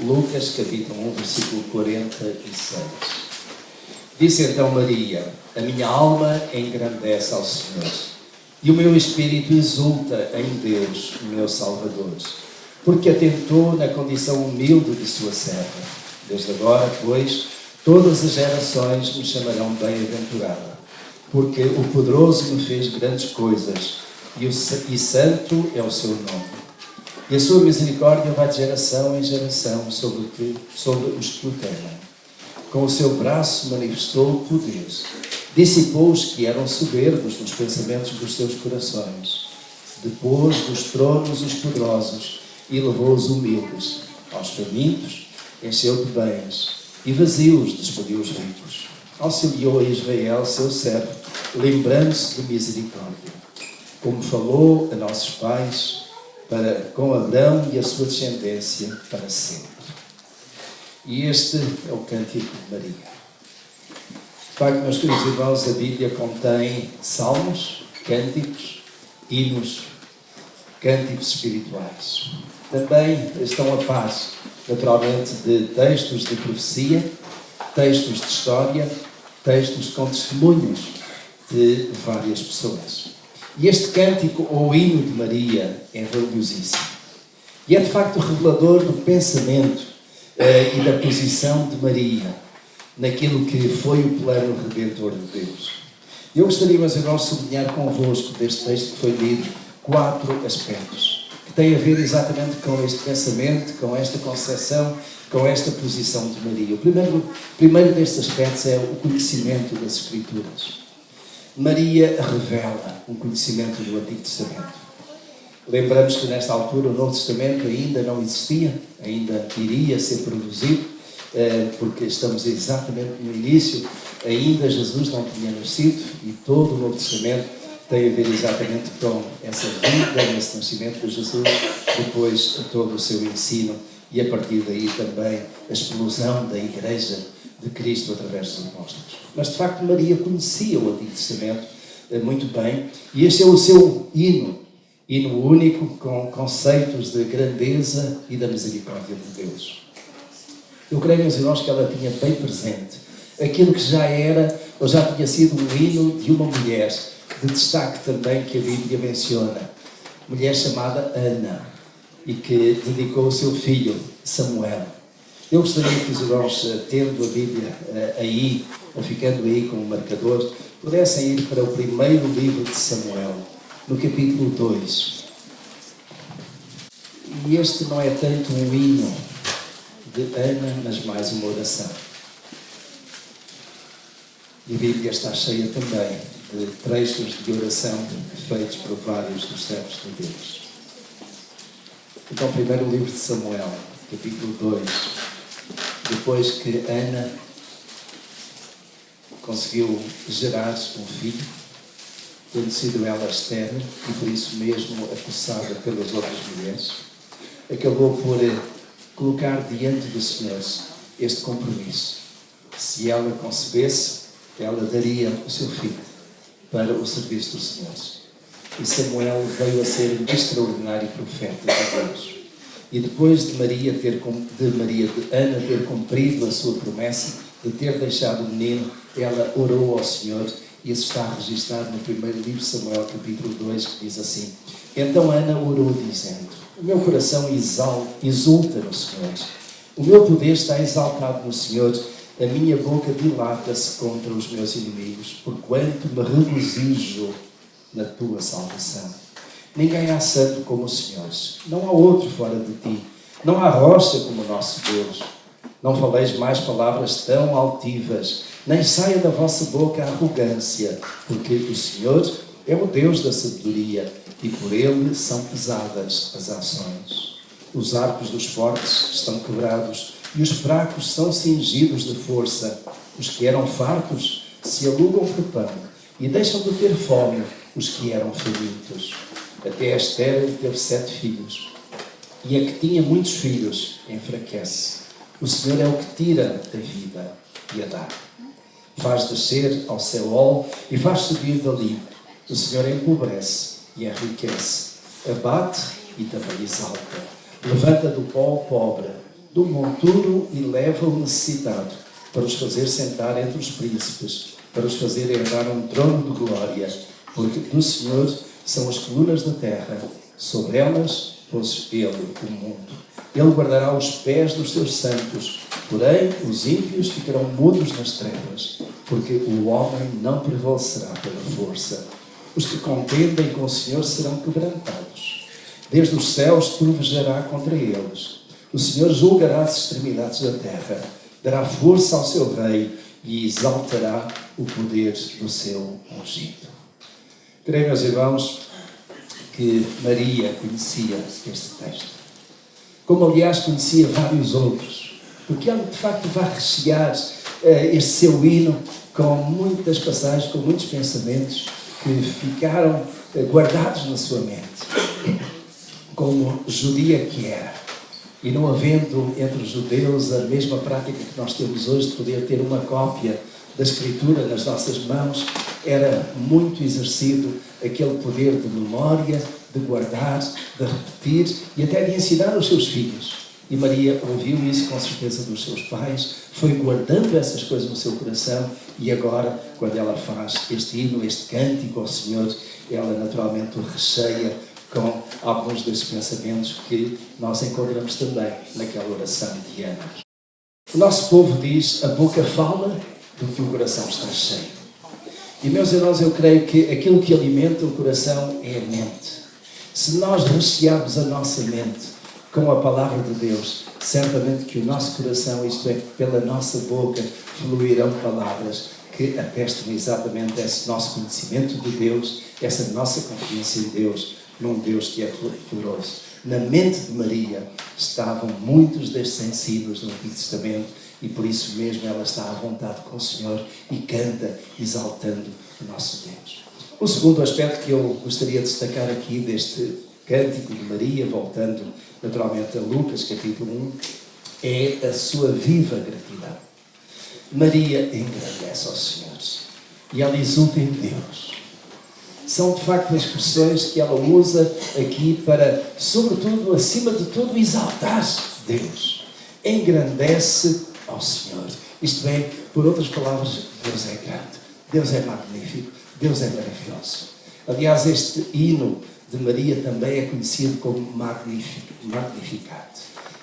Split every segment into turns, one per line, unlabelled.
Lucas, capítulo 1, versículo 46. Disse então Maria: a minha alma engrandece ao Senhor, e o meu espírito exulta em Deus, meu Salvador, porque atentou na condição humilde de sua serva. Desde agora, pois, todas as gerações me chamarão bem-aventurada, porque o poderoso me fez grandes coisas, e santo é o seu nome. E a sua misericórdia vai de geração em geração sobre os que o temem. Com o seu braço manifestou o poder. Dissipou os que eram soberbos nos pensamentos dos seus corações. Depôs dos tronos os poderosos e levou os humildes. Aos famintos encheu de bens e vazios despediu os ricos. Auxiliou a Israel, seu servo, lembrando-se de misericórdia, como falou a nossos pais, com Abraão e a sua descendência para sempre. E este é o Cântico de Maria. De facto, meus queridos irmãos, a Bíblia contém salmos, cânticos, hinos, cânticos espirituais. Também estão a par, naturalmente, de textos de profecia, textos de história, textos com testemunhos de várias pessoas. E este cântico, ou hino de Maria, é valiosíssimo. E é de facto revelador do pensamento e da posição de Maria naquilo que foi o plano redentor de Deus. Eu gostaria, meus irmãos, de sublinhar convosco deste texto que foi lido 4 aspectos que têm a ver exatamente com este pensamento, com esta concepção, com esta posição de Maria. O primeiro destes aspectos é o conhecimento das Escrituras. Maria revela um conhecimento do Antigo Testamento. Lembramos que nesta altura o Novo Testamento ainda não existia, ainda iria ser produzido, porque estamos exatamente no início, ainda Jesus não tinha nascido e todo o Novo Testamento tem a ver exatamente com essa vida, esse nascimento de Jesus, depois todo o seu ensino e a partir daí também a explosão da Igreja de Cristo através dos apóstolos. Mas de facto Maria conhecia o Antigo Testamento muito bem e este é o seu hino único com conceitos de grandeza e da misericórdia de Deus. Eu creio, meus irmãos, que ela tinha bem presente aquilo que já era ou já tinha sido um hino de uma mulher de destaque também que a Bíblia menciona, mulher chamada Ana, e que dedicou o seu filho Samuel. Eu gostaria que os irmãos, tendo a Bíblia aí, ou ficando aí com o marcador, pudessem ir para o primeiro livro de Samuel, no capítulo 2. E este não é tanto um hino de Ana, mas mais uma oração. E a Bíblia está cheia também de trechos de oração feitos por vários dos servos de Deus. Então, primeiro o livro de Samuel, capítulo 2. Depois que Ana conseguiu gerar um filho, tendo sido ela estéril e por isso mesmo acusada pelas outras mulheres, acabou por colocar diante do Senhor este compromisso. Se ela concebesse, ela daria o seu filho para o serviço do Senhor. E Samuel veio a ser um extraordinário profeta de Deus. E depois de Ana ter cumprido a sua promessa, de ter deixado o menino, ela orou ao Senhor, e isso está registado no primeiro livro de Samuel, capítulo 2, que diz assim: então Ana orou dizendo: o meu coração exulta no Senhor, o meu poder está exaltado no Senhor, a minha boca dilata-se contra os meus inimigos, porquanto me regozijo na tua salvação. Ninguém há santo como o Senhor, não há outro fora de ti, não há rocha como o nosso Deus. Não faleis mais palavras tão altivas, nem saia da vossa boca a arrogância, porque o Senhor é o Deus da sabedoria e por ele são pesadas as ações. Os arcos dos fortes estão quebrados e os fracos são cingidos de força. Os que eram fartos se alugam por pão e deixam de ter fome os que eram famintos. Até a estéril teve 7 filhos, e a que tinha muitos filhos enfraquece. O Senhor é o que tira a vida e a dá. Faz descer ao Seol e faz subir dali. O Senhor empobrece e enriquece, abate e também exalta. Levanta do pó o pobre do monturo e leva o necessitado, para os fazer sentar entre os príncipes, para os fazer herdar um trono de glória, porque do Senhor são as colunas da terra, sobre elas pôs Ele o mundo. Ele guardará os pés dos seus santos, porém os ímpios ficarão mudos nas trevas, porque o homem não prevalecerá pela força. Os que contendem com o Senhor serão quebrantados. Desde os céus trovejará contra eles. O Senhor julgará as extremidades da terra, dará força ao seu rei e exaltará o poder do seu ungido. Creio, meus irmãos, que Maria conhecia este texto, como aliás conhecia vários outros, porque ela de facto vai rechear este seu hino com muitas passagens, com muitos pensamentos que ficaram guardados na sua mente. Como judia que era, e não havendo entre os judeus a mesma prática que nós temos hoje de poder ter uma cópia da Escritura nas nossas mãos, era muito exercido aquele poder de memória, de guardar, de repetir e até de ensinar aos seus filhos. E Maria ouviu isso com certeza dos seus pais, foi guardando essas coisas no seu coração e agora, quando ela faz este hino, este cântico ao Senhor, ela naturalmente o recheia com alguns desses pensamentos que nós encontramos também naquela oração de Ana. O nosso povo diz, a boca fala do que o coração está cheio. E, meus irmãos, eu creio que aquilo que alimenta o coração é a mente. Se nós rechearmos a nossa mente com a palavra de Deus, certamente que o nosso coração, isto é, pela nossa boca, fluirão palavras que atestam exatamente esse nosso conhecimento de Deus, essa nossa confiança em Deus, num Deus que é poderoso. Na mente de Maria estavam muitos destes ensinos do Antigo Testamento e por isso mesmo ela está à vontade com o Senhor e canta exaltando o nosso Deus. O segundo aspecto que eu gostaria de destacar aqui deste cântico de Maria, voltando naturalmente a Lucas capítulo 1, é a sua viva gratidão. Maria engrandece ao Senhor e ela exulta em Deus. São de facto expressões que ela usa aqui para, sobretudo, acima de tudo, exaltar Deus. Engrandece ao Senhor. Isto é, por outras palavras, Deus é grande, Deus é magnífico, Deus é maravilhoso. Aliás, este hino de Maria também é conhecido como Magnificat.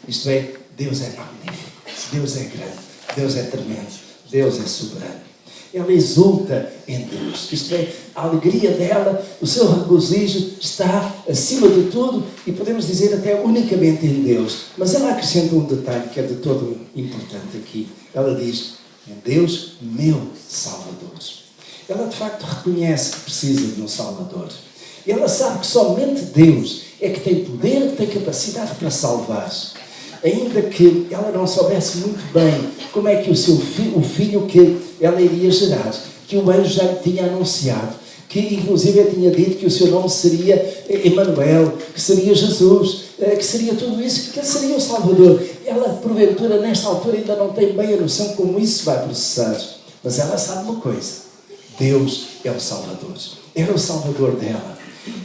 Isto é, Deus é magnífico, Deus é grande, Deus é tremendo, Deus é soberano. Ela exulta em Deus, isto é, a alegria dela, o seu regozijo está acima de tudo e podemos dizer até unicamente em Deus. Mas ela acrescenta um detalhe que é de todo importante aqui. Ela diz, em Deus, meu Salvador. Ela de facto reconhece que precisa de um Salvador. Ela sabe que somente Deus é que tem poder, que tem capacidade para salvar. Ainda que ela não soubesse muito bem como é que o filho que ela iria gerar, que o anjo já lhe tinha anunciado, que inclusive tinha dito que o seu nome seria Emanuel, que seria Jesus, que seria tudo isso, que seria o Salvador. Ela, porventura, nesta altura ainda não tem bem a noção como isso vai processar. Mas ela sabe uma coisa, Deus é o Salvador. Era o Salvador dela.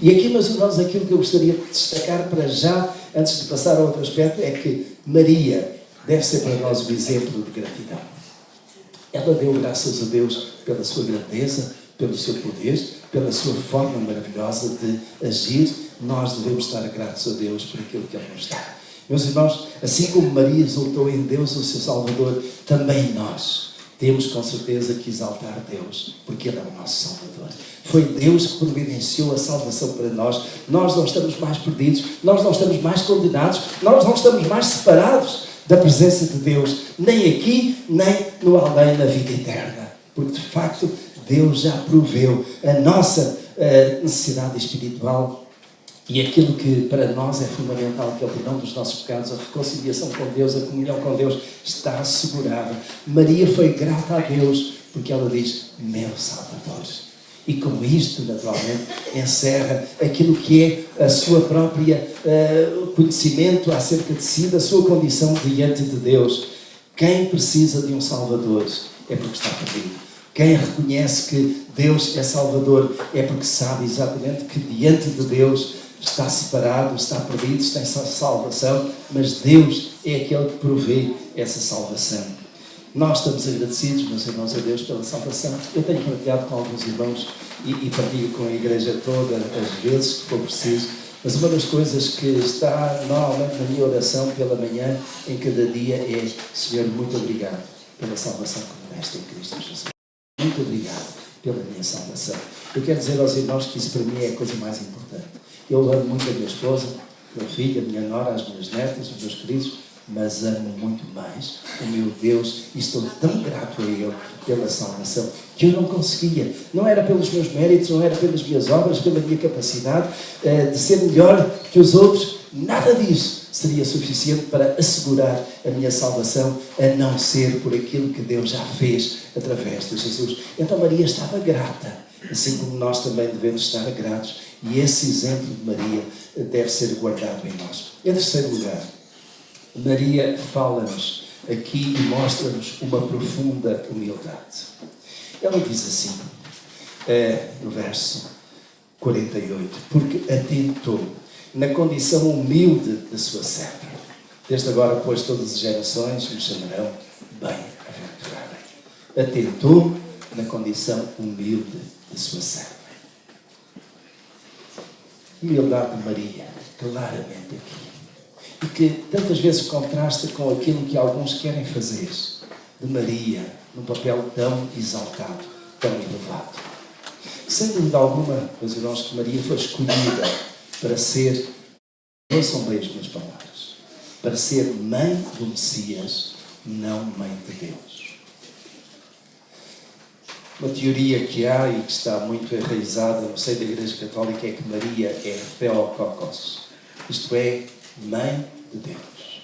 E aqui, meus irmãos, aquilo que eu gostaria de destacar para já, antes de passar a outro aspecto, é que Maria deve ser para nós um exemplo de gratidão. Ela deu graças a Deus pela sua grandeza, pelo seu poder, pela sua forma maravilhosa de agir. Nós devemos estar gratos a Deus por aquilo que Ele nos dá. Meus irmãos, assim como Maria exaltou em Deus o seu Salvador, também nós temos com certeza que exaltar Deus, porque Ele é o nosso Salvador. Foi Deus que providenciou a salvação para nós. Nós não estamos mais perdidos, nós não estamos mais condenados, nós não estamos mais separados da presença de Deus, nem aqui, nem no além, na vida eterna. Porque de facto Deus já proveu a nossa necessidade espiritual e aquilo que para nós é fundamental, que é o perdão dos nossos pecados, a reconciliação com Deus, a comunhão com Deus, está assegurada. Maria foi grata a Deus porque ela diz, meu Salvador. E com isto, naturalmente, encerra aquilo que é a sua própria conhecimento acerca de si, da sua condição diante de Deus. Quem precisa de um Salvador é porque está perdido. Quem reconhece que Deus é Salvador é porque sabe exatamente que diante de Deus está separado, está perdido, está em salvação, mas Deus é aquele que provê essa salvação. Nós estamos agradecidos, meus irmãos, a Deus pela salvação. Eu tenho partilhado com alguns irmãos e partilho com a igreja toda as vezes que for preciso, mas uma das coisas que está normalmente na minha oração pela manhã, em cada dia, é: Senhor, muito obrigado pela salvação que me deste em Cristo Jesus. Muito obrigado pela minha salvação. Eu quero dizer aos irmãos que isso para mim é a coisa mais importante. Eu amo muito a minha esposa, o meu filho, a minha nora, as minhas netas, os meus queridos, mas amo muito mais o meu Deus e estou tão grato a Ele pela salvação que eu não conseguia. Não era pelos meus méritos, não era pelas minhas obras, pela minha capacidade de ser melhor que os outros. Nada disso seria suficiente para assegurar a minha salvação, a não ser por aquilo que Deus já fez através de Jesus. Então Maria estava grata, assim como nós também devemos estar gratos, e esse exemplo de Maria deve ser guardado em nós. Em terceiro lugar, Maria fala-nos aqui e mostra-nos uma profunda humildade. Ela diz assim, no verso 48, porque atentou na condição humilde da sua serva. Desde agora, pois, todas as gerações me chamarão bem-aventurada. Atentou na condição humilde da sua serva. Humildade de Maria, claramente aqui. E que tantas vezes contrasta com aquilo que alguns querem fazer de Maria, num papel tão exaltado, tão elevado. Sem dúvida alguma, meus irmãos, que Maria foi escolhida para ser, não são bem as minhas palavras, para ser mãe do Messias, não mãe de Deus. Uma teoria que há e que está muito enraizada no seio da Igreja Católica é que Maria é Theotokos, isto é, mãe de Deus.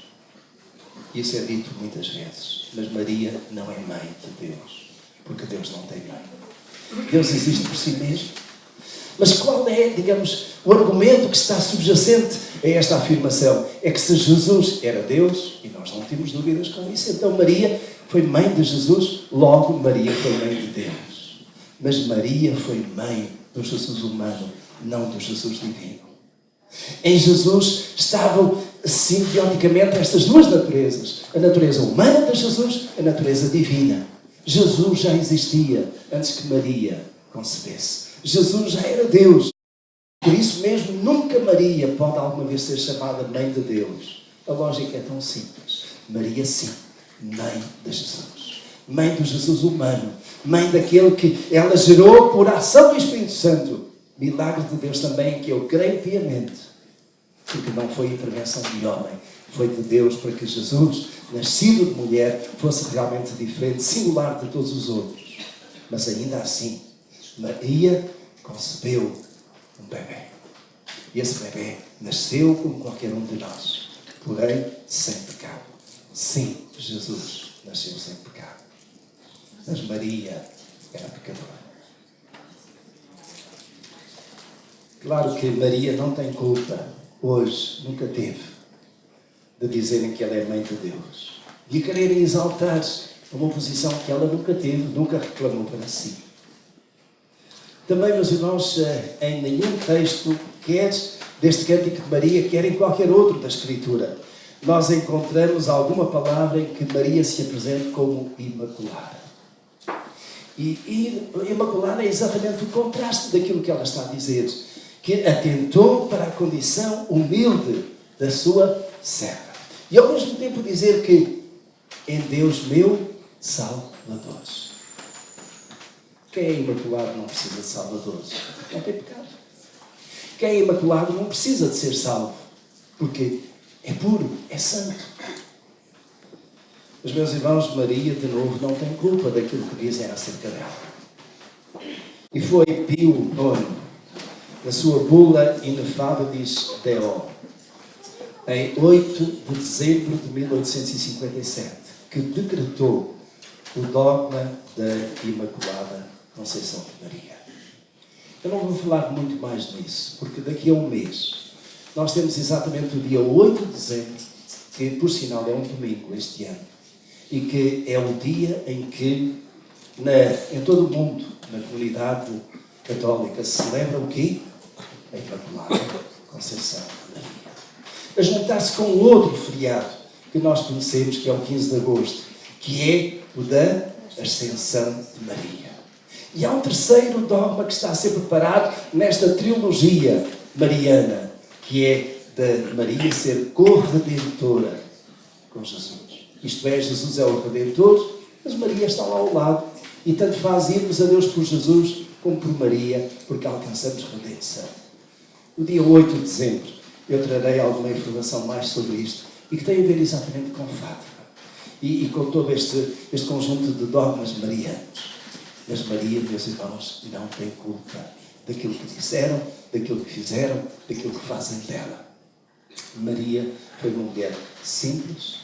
Isso é dito muitas vezes, mas Maria não é mãe de Deus, porque Deus não tem mãe. Deus existe por si mesmo. Mas qual é, digamos, o argumento que está subjacente a esta afirmação? É que se Jesus era Deus, e nós não temos dúvidas com isso, então Maria foi mãe de Jesus, logo Maria foi mãe de Deus. Mas Maria foi mãe do Jesus humano, não do Jesus divino. Em Jesus estavam simbioticamente estas duas naturezas. A natureza humana de Jesus, a natureza divina. Jesus já existia antes que Maria concebesse. Jesus já era Deus. Por isso mesmo, nunca Maria pode alguma vez ser chamada mãe de Deus. A lógica é tão simples. Maria, sim, mãe de Jesus. Mãe do Jesus humano. Mãe daquele que ela gerou por ação do Espírito Santo. Milagre de Deus também, em que eu creio piamente. Porque não foi intervenção de homem. Foi de Deus para que Jesus, nascido de mulher, fosse realmente diferente, singular de todos os outros. Mas ainda assim, Maria concebeu um bebê. E esse bebê nasceu como qualquer um de nós, porém sem pecado. Sim, Jesus nasceu sem pecado. Mas Maria era pecadora. Claro que Maria não tem culpa, hoje, nunca teve, de dizerem que ela é mãe de Deus. De quererem exaltar uma posição que ela nunca teve, nunca reclamou para si. Também, meus irmãos, em nenhum texto, quer deste Cântico de Maria, quer em qualquer outro da Escritura, nós encontramos alguma palavra em que Maria se apresente como imaculada. E imaculada é exatamente o contraste daquilo que ela está a dizer, que atentou para a condição humilde da sua serva. E ao mesmo tempo dizer que em Deus meu Salvador. Quem é imaculado não precisa de salvadores. Não tem pecado. Quem é imaculado não precisa de ser salvo. Porque é puro, é santo. Os meus irmãos, Maria, de novo, não tem culpa daquilo que dizem acerca dela. E foi Pio IX, na sua bula Ineffabilis Deo, em 8 de dezembro de 1857, que decretou o dogma da Imaculada Conceição de Maria. Eu não vou falar muito mais nisso, porque daqui a um mês nós temos exatamente o dia 8 de dezembro, que por sinal é um domingo este ano, e que é o dia em que em todo o mundo, na comunidade católica, se celebra o quê? A Imaculada Conceição Maria. A juntar-se com outro feriado que nós conhecemos, que é o 15 de agosto, que é o da Ascensão de Maria. E há um terceiro dogma que está a ser preparado nesta trilogia mariana, que é da Maria ser corredentora com Jesus. Isto é, Jesus é o Redentor, mas Maria está lá ao lado. E tanto faz irmos a Deus por Jesus como por Maria, porque alcançamos redenção. No dia 8 de dezembro, eu trarei alguma informação mais sobre isto, e que tem a ver exatamente com Fátima. E com todo este conjunto de dogmas marianos. Mas Maria, meus irmãos, não tem culpa daquilo que disseram, daquilo que fizeram, daquilo que fazem dela. Maria foi uma mulher simples,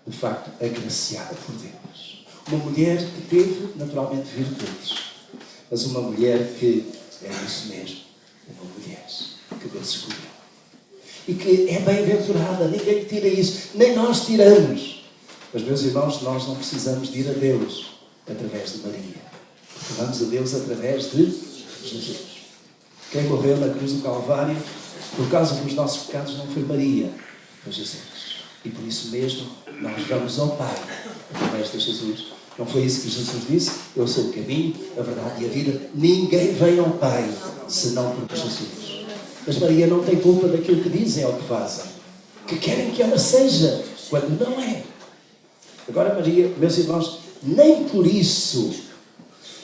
de facto agraciada por Deus. Uma mulher que teve naturalmente virtudes, mas uma mulher que é isso mesmo, uma mulher que Deus escolheu. E que é bem-aventurada, ninguém tira isso, nem nós tiramos. Mas, meus irmãos, nós não precisamos de ir a Deus através de Maria. Porque vamos a Deus através de Jesus. Quem morreu na cruz do Calvário, por causa dos nossos pecados, não foi Maria, foi Jesus. E por isso mesmo, nós vamos ao Pai através de Jesus. Não foi isso que Jesus disse? Eu sou o caminho, a verdade e a vida. Ninguém vem ao Pai, senão por Jesus. Mas Maria não tem culpa daquilo que dizem ou que fazem. Que querem que ela seja, quando não é. Agora, Maria, meus irmãos, nem por isso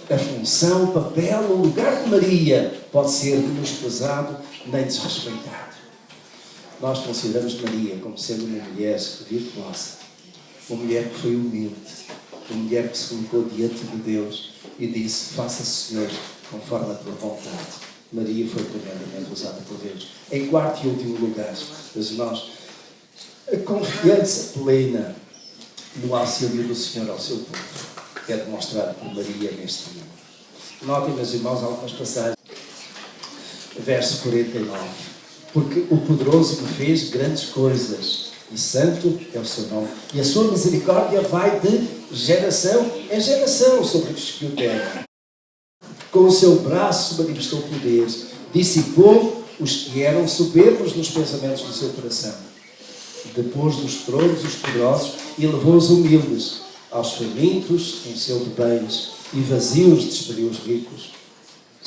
a função, o papel, o lugar de Maria pode ser menosprezado nem desrespeitado. Nós consideramos Maria como sendo uma mulher virtuosa, uma mulher que foi humilde, uma mulher que se colocou diante de Deus e disse: faça, Senhor, conforme a tua vontade. Maria foi tremendamente usada por Deus. Em quarto e último lugar, meus irmãos, a confiança plena no auxílio do Senhor ao seu povo é demonstrado por Maria neste dia. Notem, meus irmãos, algumas passagens. Verso 49. Porque o poderoso me fez grandes coisas, e santo é o seu nome, e a sua misericórdia vai de geração em geração sobre os que o temem. Com o seu braço manifestou poder, dissipou os que eram soberbos nos pensamentos do seu coração. Depôs dos tronos os poderosos e levou os humildes. Aos famintos encheu de bens e vazios despediu os ricos.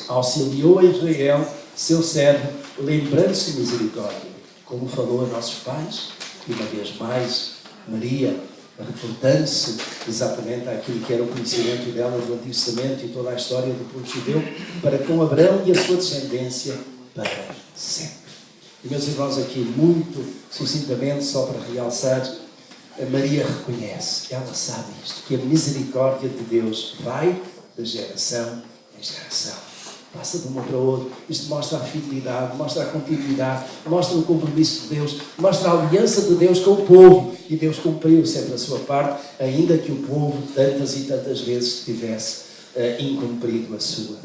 Auxiliou a Israel, seu servo, lembrando-se de misericórdia, como falou a nossos pais, e uma vez mais, Maria, reportando-se exatamente àquilo que era o conhecimento dela do Antigo Testamento e toda a história do povo judeu, para com Abraão e a sua descendência para sempre. E, meus irmãos, aqui muito sucintamente, só para realçar, a Maria reconhece, ela sabe isto, que a misericórdia de Deus vai de geração em geração. Passa de uma para outra. Isto mostra a fidelidade, mostra a continuidade, mostra o compromisso de Deus, mostra a aliança de Deus com o povo. E Deus cumpriu sempre a sua parte, ainda que o povo tantas e tantas vezes tivesse incumprido a sua.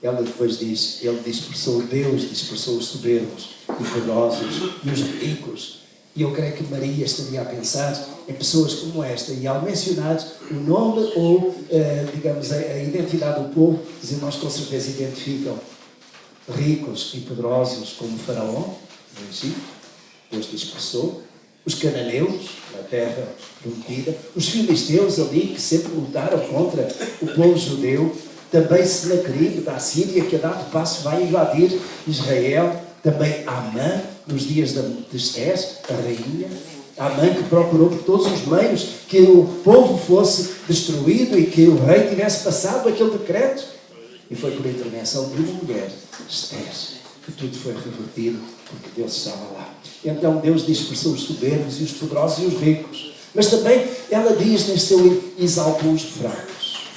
Ela depois diz, ele dispersou, Deus dispersou os soberbos e poderosos e os ricos. E eu creio que Maria estaria a pensar em pessoas como esta. E ao mencionar o nome ou, digamos, a identidade do povo, os irmãos com certeza identificam ricos e poderosos como Faraó, no Egito, Deus dispersou, os cananeus, na terra prometida, os filisteus ali, que sempre lutaram contra o povo judeu, também Senaqueribe da Síria, que a dado passo vai invadir Israel, também Amã, nos dias de Esther, a rainha, Amã que procurou por todos os meios que o povo fosse destruído e que o rei tivesse passado aquele decreto. E foi por intervenção de uma mulher, Esther, que tudo foi revertido, porque Deus estava lá. Então Deus dispersou os soberbos e os poderosos e os ricos. Mas também ela diz neste seu exaltou os fracos.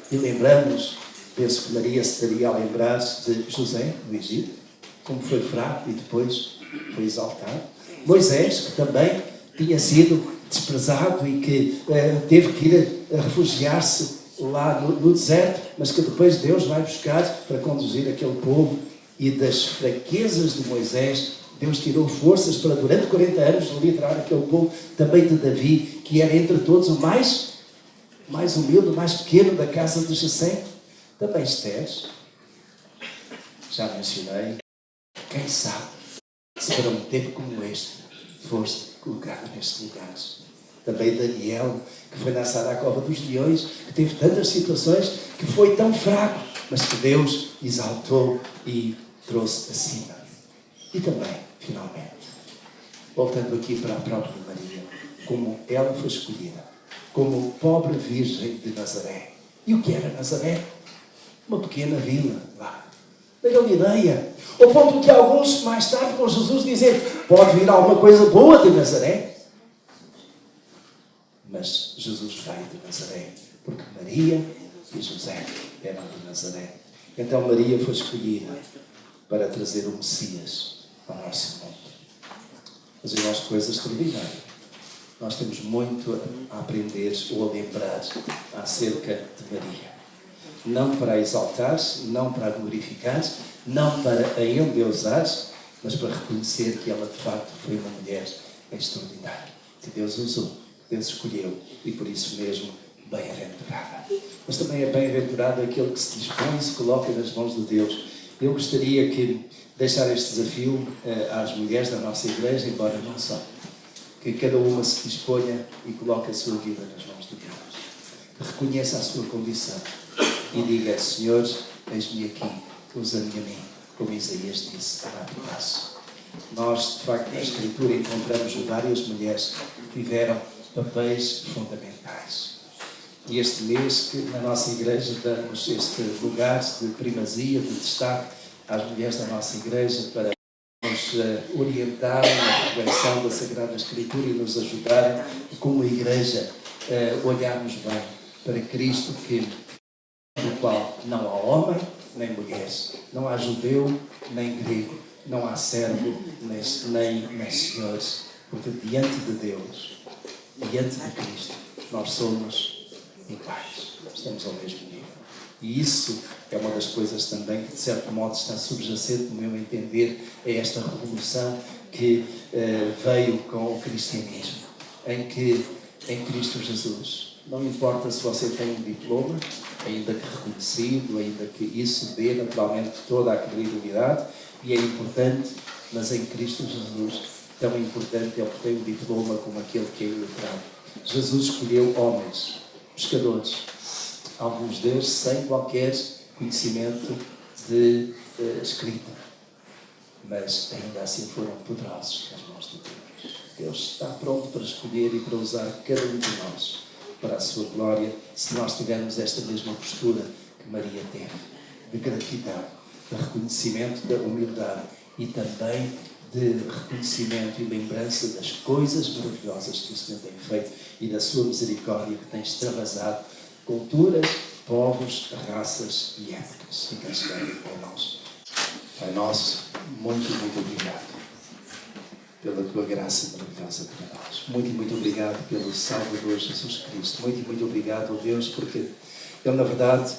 E lembramos, penso que Maria se estaria a lembrar-se de José, no Egito, como foi fraco e depois foi exaltado. Moisés, que também tinha sido desprezado e que teve que ir a refugiar-se lá no deserto, mas que depois Deus vai buscar para conduzir aquele povo. E das fraquezas de Moisés, Deus tirou forças para durante 40 anos liderar aquele povo. Também de Davi, que era entre todos o mais humilde, o mais pequeno da casa de Jessé. Também Esther, já mencionei, Quem sabe se para um tempo como este foste colocado nestes lugares. Também Daniel, que foi lançado à cova dos leões, que teve tantas situações, que foi tão fraco, mas que Deus exaltou e trouxe acima. E também, finalmente, voltando aqui para a própria Maria, como ela foi escolhida, como pobre virgem de Nazaré. E o que era Nazaré? Uma pequena vila lá, da Galileia. Ao ponto que alguns mais tarde com Jesus dizem, pode vir alguma coisa boa de Nazaré? Mas Jesus veio de Nazaré, porque Maria e José eram de Nazaré. Então Maria foi escolhida para trazer o Messias ao nosso mundo. Mas irmãos, coisa extraordinária. Nós temos muito a aprender ou a lembrar acerca de Maria. Não para a exaltar, não para a glorificar, não para a endeusar, mas para reconhecer que ela de facto foi uma mulher extraordinária, que Deus usou, que Deus escolheu e por isso mesmo bem-aventurada. Mas também é bem-aventurado aquele que se dispõe e se coloca nas mãos de Deus. Eu gostaria que deixar este desafio às mulheres da nossa igreja, embora não só, que cada uma se disponha e coloque a sua vida nas mãos de Deus. Reconheça a sua condição e diga, Senhor, eis-me aqui, usa-me a mim, como Isaías disse, a passo. Nós, de facto, na Escritura encontramos várias mulheres que tiveram papéis fundamentais. E este mês, que na nossa igreja damos este lugar de primazia, de destaque às mulheres da nossa igreja para nos orientarem na reflexão da Sagrada Escritura e nos ajudarem, como igreja, a olharmos bem para Cristo, no qual não há homem nem mulher, não há judeu nem grego, não há servo nem senhor, porque diante de Deus, diante de Cristo, nós somos iguais, estamos ao mesmo nível. E isso é uma das coisas também que, de certo modo, está subjacente, no meu entender, a esta revolução que veio com o cristianismo, em que, em Cristo Jesus, não importa se você tem um diploma, ainda que reconhecido, ainda que isso dê naturalmente toda a credibilidade, e é importante, mas em Cristo Jesus, tão importante é obter um diploma como aquele que é iletrado. Jesus escolheu homens, pescadores, alguns deles sem qualquer conhecimento de escrita, mas ainda assim foram poderosos nas mãos de Deus. Deus está pronto para escolher e para usar cada um de nós para a sua glória, se nós tivermos esta mesma postura que Maria teve, de gratidão, de reconhecimento da humildade e também de reconhecimento e lembrança das coisas maravilhosas que o Senhor tem feito e da sua misericórdia que tem extravasado culturas, povos, raças e épocas. Fica a chegar para nós. Pai nosso, muito, muito obrigado pela tua graça maravilhosa para nós. Muito, muito obrigado pelo Salvador Jesus Cristo. Muito, muito obrigado, oh Deus, porque Ele, na verdade,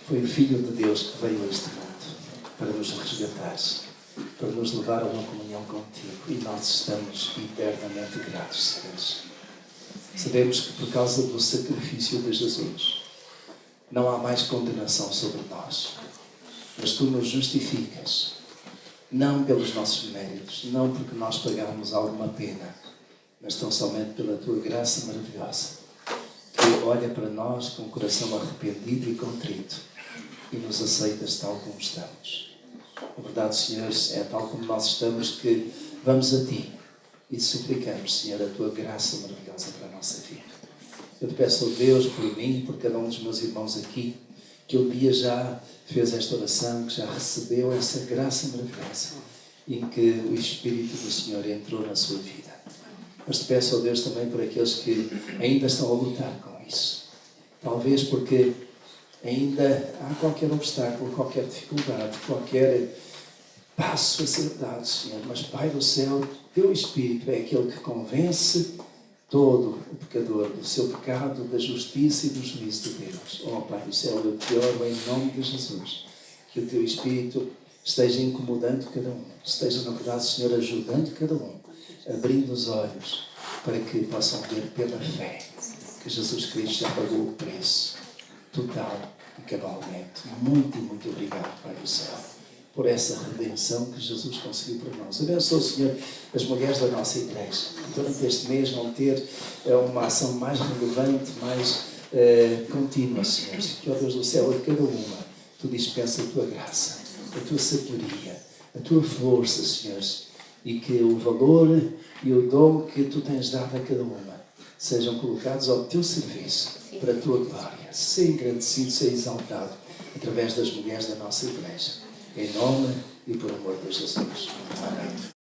foi o Filho de Deus que veio a este mundo para nos resgatar, para nos levar a uma comunhão contigo. E nós estamos eternamente gratos, Senhor. Sabemos que por causa do sacrifício de Jesus, não há mais condenação sobre nós, mas Tu nos justificas, não pelos nossos méritos, não porque nós pagámos alguma pena, mas tão somente pela Tua graça maravilhosa, que olha para nós com o coração arrependido e contrito e nos aceitas tal como estamos. A verdade, Senhor, é tal como nós estamos que vamos a Ti e te suplicamos, Senhor, a Tua graça maravilhosa para a nossa vida. Eu te peço, oh Deus, por mim, por cada um dos meus irmãos aqui, que um dia já fez esta oração, que já recebeu essa graça maravilhosa, em que o Espírito do Senhor entrou na sua vida. Mas te peço, oh Deus, também por aqueles que ainda estão a lutar com isso. Talvez porque ainda há qualquer obstáculo, qualquer dificuldade, qualquer passo a ser dado, Senhor. Mas, Pai do céu, Teu Espírito é aquele que convence todo o pecador do seu pecado, da justiça e do juízo de Deus. Oh, Pai do céu, eu te oro em nome de Jesus, que o Teu Espírito esteja incomodando cada um, esteja, na verdade, Senhor, ajudando cada um, abrindo os olhos para que possam ver pela fé que Jesus Cristo já pagou o preço total e cabalmente. Muito, muito obrigado, Pai do céu.
por essa redenção que Jesus conseguiu por nós. Abençoa, Senhor, as mulheres da nossa igreja. Durante este mês vão ter uma ação mais relevante, mais contínua, Senhor. Que, ó Deus do céu, a cada uma, tu dispensa a tua graça, a tua sabedoria, a tua força, Senhor. E que o valor e o dom que tu tens dado a cada uma sejam colocados ao teu serviço, para a tua glória. Ser engrandecido, ser exaltado através das mulheres da nossa igreja. Em nome e por amor de Jesus. Amém.